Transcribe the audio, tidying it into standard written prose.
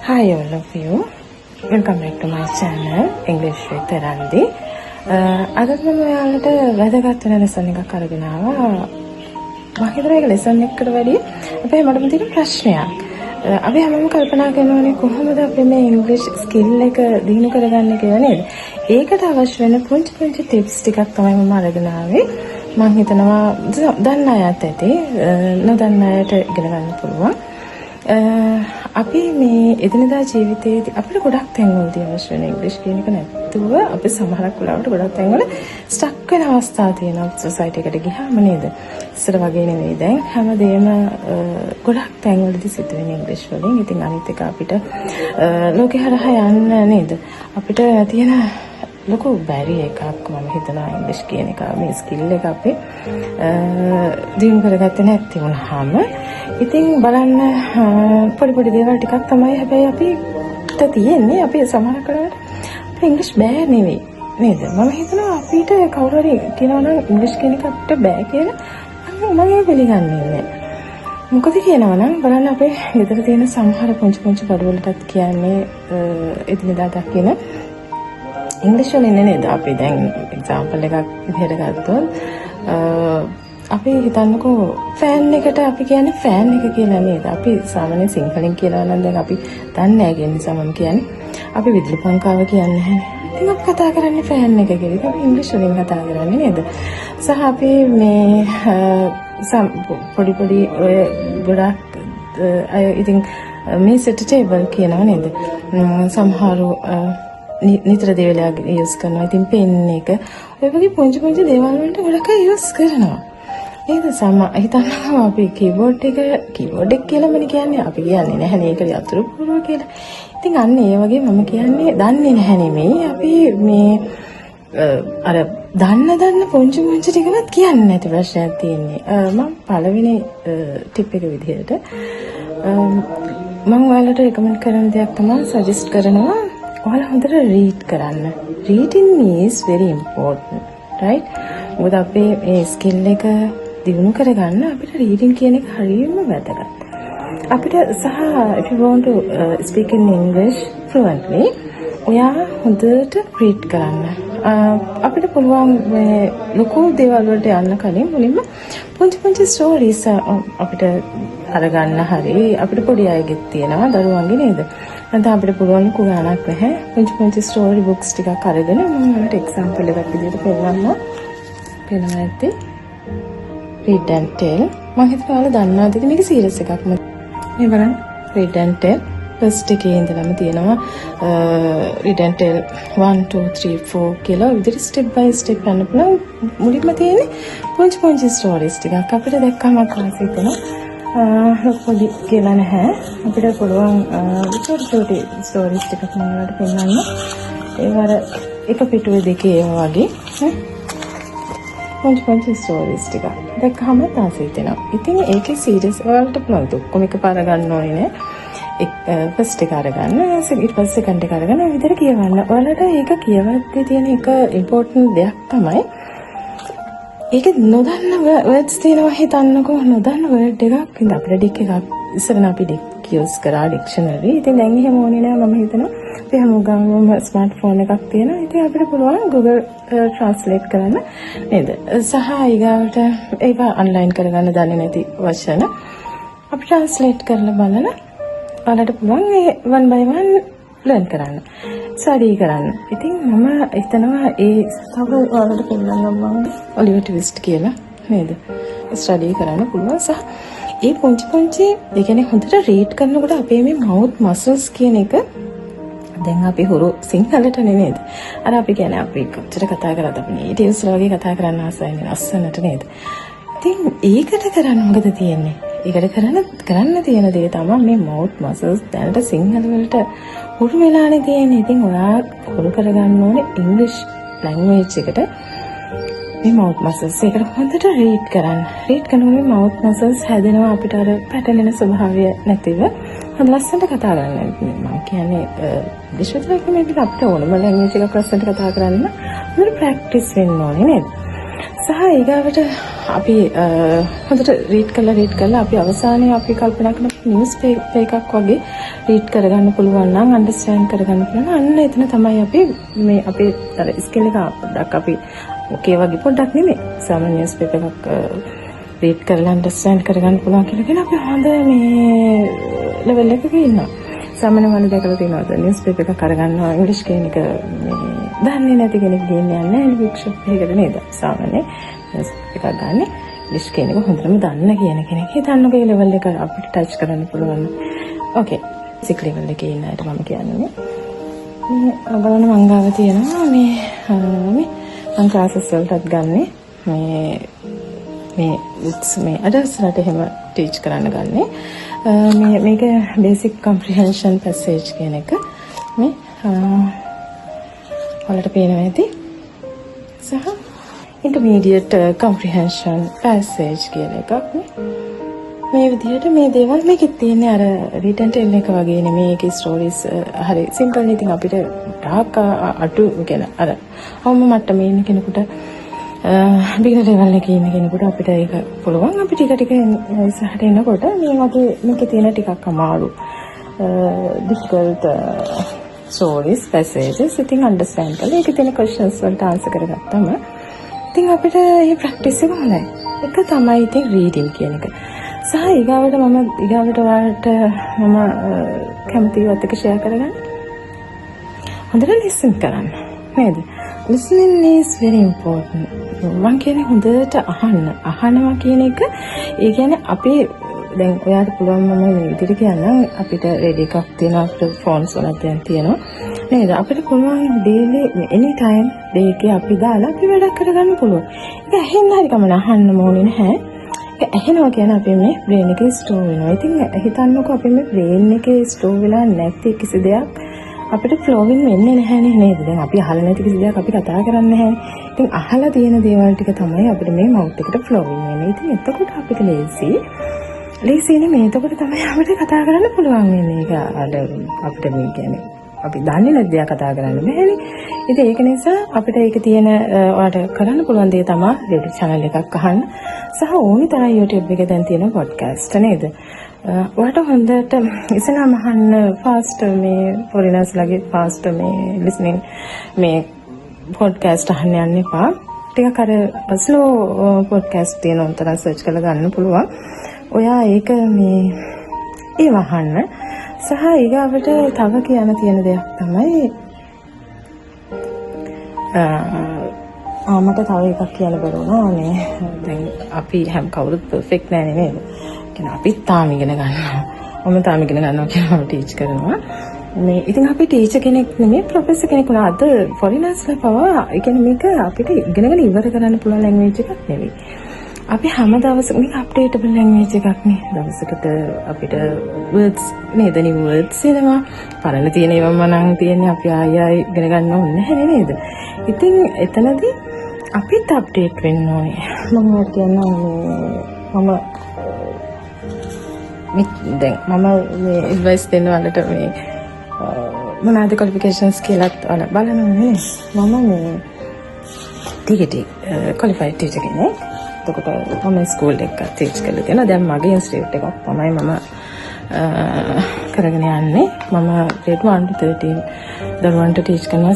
Hi all of you. Welcome back to my channel English with Randi. අද මම ඔයාලට වැදගත් වෙන ලෙසන් එකක් අරගෙන ආවා. මම හිතුවා ඒක ලෙසන් එකකට වැඩිය අපේ මඩම තියෙන ප්‍රශ්නයක්. අපි හැමෝම කල්පනා කරනවානේ කොහොමද අපි මේ ඉංග්‍රීසි ස්කිල් එක දිනු කරගන්නේ කියලා නේද? ඒකට අවශ්‍ය වෙන පුංචි ටිප්ස් ටිකක් තමයි මම අරගෙන ආවේ. මම හිතනවා දන්න අයත් ඇති, නොදන්න අයට ඉගෙන ගන්න පුළුවන්. අපි මේ එදිනදා ජීවිතයේදී අපිට ගොඩක් තැන්වලදී අවශ්‍ය වෙන ඉංග්‍රීසි කියන එක නැතුව අපි සමහරක් වෙලාවට ගොඩක් තැන්වල ස්ටක් වෙන අවස්ථා තියෙනවා සොසයිටි එකට ගියාම නේද? ඉස්සර වගේ නෙවෙයි දැන් හැමදේම ගොඩක් තැන්වලදී සිද්ධ වෙන ඉංග්‍රීසි වලින්. ඉතින් අනිත් එක අපිට ලෝකෙ හරහා යන්න නේද? අපිට තියෙන ලොකු බැරි එකක් මම හිතනවා ඉංග්‍රීසි කියන එක මේ ස්කිල් එක අපි දිනු කරගත්තේ නැති වුණාම ඉතින් බලන්න පොඩි දේවල් ටිකක් තමයි හැබැයි අපිට තියෙන්නේ අපි සමහර කරාට අපේ ඉංග්‍රීසි බෑ නෙවෙයි නේද? මම හිතනවා අපිට කවුරු හරි කියනවා නම් ඉංග්‍රීසි කියන එක අපිට බෑ කියලා මම ඒක පිළිගන්නේ නැහැ. මොකද කියනවා නම් බලන්න අපේ ගෙදර තියෙන සමහර පුංචි බඩවලටත් කියන්නේ එදිනෙදා දකින ඉංග්‍රීසි වලින් නේද? අපි දැන් එක්සැම්පල් එකක් විදිහට ගත්තොත් අපි හිතන්නකෝ ෆෑන් එකට අපි කියන්නේ ෆෑන් එක කියලා නේද? අපි සාමාන්‍ය සිංහලෙන් කියලා නම් දැන් අපි දන්නේ නැහැ කියන නිසා මම කියන්නේ අපි විදුලි පංකාව කියන්නේ නැහැ. ඉතින් අපි කතා කරන්නේ ෆෑන් එක කියලා. ඒක අපි ඉංග්‍රීසි වලින් කතා කරන්නේ නේද? සහ අපි මේ පොඩි ඔය ගොඩක් අය ඉතින් මේ සෙට් ටේබල් කියනවා නේද? සමහරු නිතර දේවල් යූස් කරනවා. ඉතින් පෙන් එක ඔය වගේ පුංචි දේවල් වලට ගොඩක් අය යූස් කරනවා. ඒක හිතන්නවා අපි කීබෝඩ් එක කියලාමනේ කියන්නේ. අපි කියන්නේ නැහැ මේක යතුරු පුරුව කියලා. ඉතින් අන්න ඒ වගේ මම කියන්නේ දන්නේ නැහැ නෙමෙයි. අපි මේ අර දන්න පුංචි ටිකවත් කියන්නේ නැති ප්‍රශ්නයක් තියෙන්නේ. මම පළවෙනි ටිප් එක විදිහට මම ඔයාලට රෙකමන්ඩ් කරන දෙයක් තමයි සජෙස්ට් කරනවා ඔයාලා හොඳට රීඩ් කරන්න. Reading is very important, right? මොකද අපේ මේ ස්කිල් එක දිනු කරගන්න අපිට රීඩින් කියන එක හරියම වැදගත්. අපිට සහ if you want to speak in English fluently, ඔයා හොඳට රීඩ් කරන්න. අපිට පුළුවන් මේ ලොකු දේවල් වලට යන්න කලින් මුලින්ම පුංචි ස්ටෝරීස් අපිට අරගන්න හරි අපිට පොඩි අයගෙත් තියෙනවා දරුවන්ගේ නේද? නැත්නම් අපිට පුළුවන් ලොකු ගානක් නැහැ. පුංචි ස්ටෝරි බුක්ස් ටිකක් අරගෙන මම ඔයාලට එක්සැම්පල් එකක් විදිහට පෙන්නන්න. පෙන්නන්න ඇත්තේ Read and Tell. මම හිතුවා ඔයාලා දන්නවද මේක සීරීස් එකක්. මේ බලන්න Read and Tell ෆස්ට් එකේ ඉඳලම තියෙනවා Read and Tell 1 2 3 4 කියලා විදිහට ස්ටෙප් බයි ස්ටෙප් යන්න පුළුවන්. මුලින්ම තියෙන්නේ පුංචි ස්ටෝරීස් ටිකක් අපිට දැක්කම කාසෙ හිතෙනවා පොඩි කියලා නැහැ. අපිට පුළුවන් චොටි ස්ටෝරීස් ටිකක් මම ඔයාලට පෙන්නන්න. ඒ වර එක පිටුවේ දෙකේ ඒවා වගේ පුංචි ස්ටෝරීස් ටික දැක්කම තාසෙ හිතෙනවා. ඉතින් ඒකේ සීරීස් වලට පුළුවන් ඔක්කොම එකපාර ගන්න ඕනේ නෑ. ෆස්ට් එක අරගන්න ඊට පස්සේ සෙකන්ඩ් එක අරගන්න ඔය විදිහට කියවන්න. ඔයාලට ඒක කියවද්දී තියෙන එක ඉම්පෝටන්ට් දෙයක් තමයි ඒක නොදන්න වර්ඩ්ස් තියෙනවා. හිතන්නකෝ නොදන්න වර්ඩ් එකක් ඉතින් අපිට ඩික් එකක් ඉස්සරන අපි ඩික් යූස් කරා ඩික්ෂනරි. ඉතින් දැන් එහෙම ඕනේ නෑ. මම හිතනවා අපි හැමෝගම ස්මාර්ට්ෆෝන් එකක් තියෙනවා. ඉතින් අපිට පුළුවන් Google Translate කරන්න නේද? සහ ඊගාවට ඒක ඔන්ලයින් කරගන්න දන්නේ නැති වචන අපි translate කරලා බලන ඔයාලට පුළුවන් ඒ one by one learn කරන්න. ස්ටඩි කරන්න. ඉතින් මම හිතනවා ඒ තව ඔයාලට පෙන්නන්න මම ඔලිවර් ට්විස්ට් කියලා නේද? ස්ටඩි කරන්න පුළුවන් සහ ඒ පුංචි ඒ කියන්නේ හොඳට රීඩ් කරනකොට අපේ මේ මවුත් මසල්ස් කියන එක දැන් අපි හුරු සිංහලට නේද? අර අපි කියන්නේ අපි කොච්චර කතා කරාද අපි නේටිව්ස් වගේ කතා කරන්න ආසයිනේ අස්සනට නේද? ඉතින් ඒකට කරන්න මොකද තියෙන්නේ? ඒකට කරන්න තියෙන දේ තමයි මේ මවුත් මසල්ස් දැනට සිංහල වලට හුරු වෙලානේ තියෙන්නේ. ඉතින් ඔයා හුරු කරගන්න ඕනේ ඉංග්‍රීසි ලැන්ග්වේජ් එකට මේ මවුත් මසල්ස් එකට හොඳට රීඩ් කරන්න. රීඩ් කරනකොට මේ මවුත් මසල්ස් හැදෙනවා අපිට අර පැටලෙන ස්වභාවය නැතිව හොඳ ලස්සනට කතා කරන්න. මම කියන්නේ විශ්වවිද්‍යාලයේ මේක අපිට ඕනම ලැන්ග්වේජ් එකක් ලස්සනට කතා කරන්න හොඳට ප්‍රැක්ටිස් වෙන්න ඕනේ නේද? සහ ඊගාවට අපි හොඳට රීඩ් කරලා අපි අවසානයේ අපි කල්පනා කරන නිවුස් පේපර් එකක් වගේ රීඩ් කරගන්න පුළුවන් නම් අන්ඩර්ස්ටෑන්ඩ් කරගන්න පුළුවන්. අන්න එතන තමයි අපි මේ අපේ අර ස්කිල් එක පොඩ්ඩක් අපි ඔකේ වගේ පොඩ්ඩක් නෙමෙයි. සාමාන්‍ය නිවුස් පේපර් එකක් රීඩ් කරලා අන්ඩර්ස්ටෑන්ඩ් කරගන්න පුළුවන් කියලා අපි හොඳ මේ ලෙවල් එකක ඉන්නවා. සාමාන්‍ය වල දැකලා තියෙනවා නිවුස් පේපර් එකක් අරගන්නවා ඉංග්‍රීසි කියන එක මේ දන්නේ නැති කෙනෙක් ගියන්නේ නැහැ වර්ක්ෂොප් එකකට නේද? සාමාන්‍ය නිවුස් එකක් ගන්න ඉංග්‍රීසි කියන එක හොඳටම දන්න කියන කෙනෙක් හිතන්නකෝ ලෙවල් එක අපිට ටච් කරන්න පුළුවන්. ඕකේ. සික් ලෙවල් එකේ ඉන්න අයට මම කියන්නේ මේ බලන්න මං ගාව තියෙනවා මේ මං ක්ලාසස් වලටත් ගන්නේ මේ මේ අදර්ශනට එහෙම ටීච් කරන්න ගන්නේ මේක බේසික් කොම්ප්‍රිහෙන්ෂන් පැසේජ් කියන එක මේ ඔයාලට පේනවා ඇති සහ ඉන්ටර්මීඩියට් කොම්ප්‍රිහෙන්ෂන් පැසේජ් කියන එකක් මේ විදිහට මේ දේවල් මේකෙත් තියෙන්නේ අර රිටන් ටෙල් එක වගේ නෙමෙයි ඒකේ ස්ටෝරිස් හරි සිම්පල් ඉතින් අපිට ඩාක් අටු කියන අර අවම මට්ටමේ ඉන්න කෙනෙකුට බිග්නර් ලෙවල් එකේ ඉන්න කෙනෙකුට අපිට ඒක පුළුවන් අපි ටික ඉස්සරහට එනකොට මේ වගේ මේකේ තියෙන ටිකක් අමාරු difficult stories passages ඉතින් understand කරලා ඒකේ තියෙන questions වලට answer කරගත්තම ඉතින් අපිට මේ practice එක හොඳයි ඒක තමයි ඉතින් reading කියන එක සහ ඊගාවට ඔයාලට මම කැමතියි ඔයත් එක්ක share කරගන්න හොඳට listen කරන්න නේද listening is very important. මම කියන්නේ හොඳට අහනවා කියන එක ඒ කියන්නේ අපි දැන් ඔයාලට පුළුවන් මම මේ විදිහට කියන්නම් අපිට රේඩියෝ එකක් තියෙනවා අපිට ෆෝන්ස් වලත් දැන් තියෙනවා නේද අපිට පුළුවන් daily any time day එකේ අපි දාලා අපි වැඩ කරගන්න පුළුවන්. ඒක ඇහෙන්න හරි කමන අහන්න ඕනේ නැහැ. ඒක ඇහෙනවා කියන්නේ අපි මේ බ්‍රේන් එකේ ස්ටෝර් වෙනවා. ඉතින් හිතන්නකෝ අපි මේ බ්‍රේන් එකේ ස්ටෝර් වෙලා නැති කිසි දෙයක් අපිට ෆ්ලෝවින් වෙන්නේ නැහැනේ නේද? දැන් අපි අහලා නැති කිසි දෙයක් අපි කතා කරන්නේ නැහැ. ඉතින් අහලා තියෙන දේවල් ටික තමයි අපිට මේ මවුත් එකට ෆ්ලෝවින් වෙන්නේ. ඉතින් එතකොට අපිට ලේසිනේ මේ එතකොට තමයි අපිට කතා කරන්න පුළුවන් වෙන්නේ. ඒක අපිට මේ කියන්නේ අපි දන්නේ නැති දේක් කතා කරන්න බෑනේ. ඉතින් ඒක නිසා අපිට ඒක තියෙන ඔයාලට කරන්න පුළුවන් දේ තමයි රේඩියෝ channel එකක් අහන්න. සහ ඕනි තරම් YouTube එකේ දැන් තියෙන podcast නේද? ඔයාලට හොඳට ඉස්සෙල්ලාම අහන්න ෆාස්ට් මේ foreigners ලගේ ෆාස්ට් මේ listening මේ podcast අහන්න යන්න එපා. ටිකක් අර slow podcast තියෙන උන්තර search කරලා ගන්න පුළුවන්. ඔයා ඒක මේ ඒව අහන්න. සහ ඊගාවට තව කියන්න තියෙන දෙයක් තමයි මට තව එකක් කියන්න බැරුණා මේ දැන් අපි හැම කවුරුත් perfect නෑනේ නේද? කියන්නේ අපි තාම ඉගෙන ගන්නවා. මම තාම ඉගෙන ගන්නවා කියලා මම ටීච් කරනවා. මේ ඉතින් අපි ටීචර් කෙනෙක් නෙමෙයි ප්‍රොෆෙසර් කෙනෙක් වුණා. අද ෆොරිනර්ස්ලා පවා ඒ කියන්නේ මේක අපිට ඉගෙනගෙන ඉවර කරන්න පුළුවන් ලැන්ග්වේජ් එකක් නෙවෙයි. අපි හැම දවසකම මේක අප්ඩේටබල් ලැන්ග්වේජ් එකක් නේ. දවසකට අපිට words නේද new words එනවා. පරණ තියෙන ඒවාම නම් තියෙන්නේ අපි ආයෙ ඉගෙන ගන්න ඕනේ නැහැ නේද? ඉතින් එතනදී අපිත් අප්ඩේට් වෙන්න ඕනේ. මම කියන්නේ දැන් මම මේ ඇඩ්වයිස් දෙන්න වලට මේ මොනවාද ක්වොලිෆිකේෂන්ස් කියලාත් ඔයාලා බලනවා නේ. මම මේ TGT ක්වොලිෆයිඩ් ටීචර් කෙනෙක්. එතකොට මම ස්කූල් එකක් ටීච් කරලා තියෙනවා. දැන් මගේ ඉන්ස්ටිටියුට් එකක් තමයි මම කරගෙන යන්නේ. මම grade 1 to 13 දරුවන්ට ටීච් කරනවා.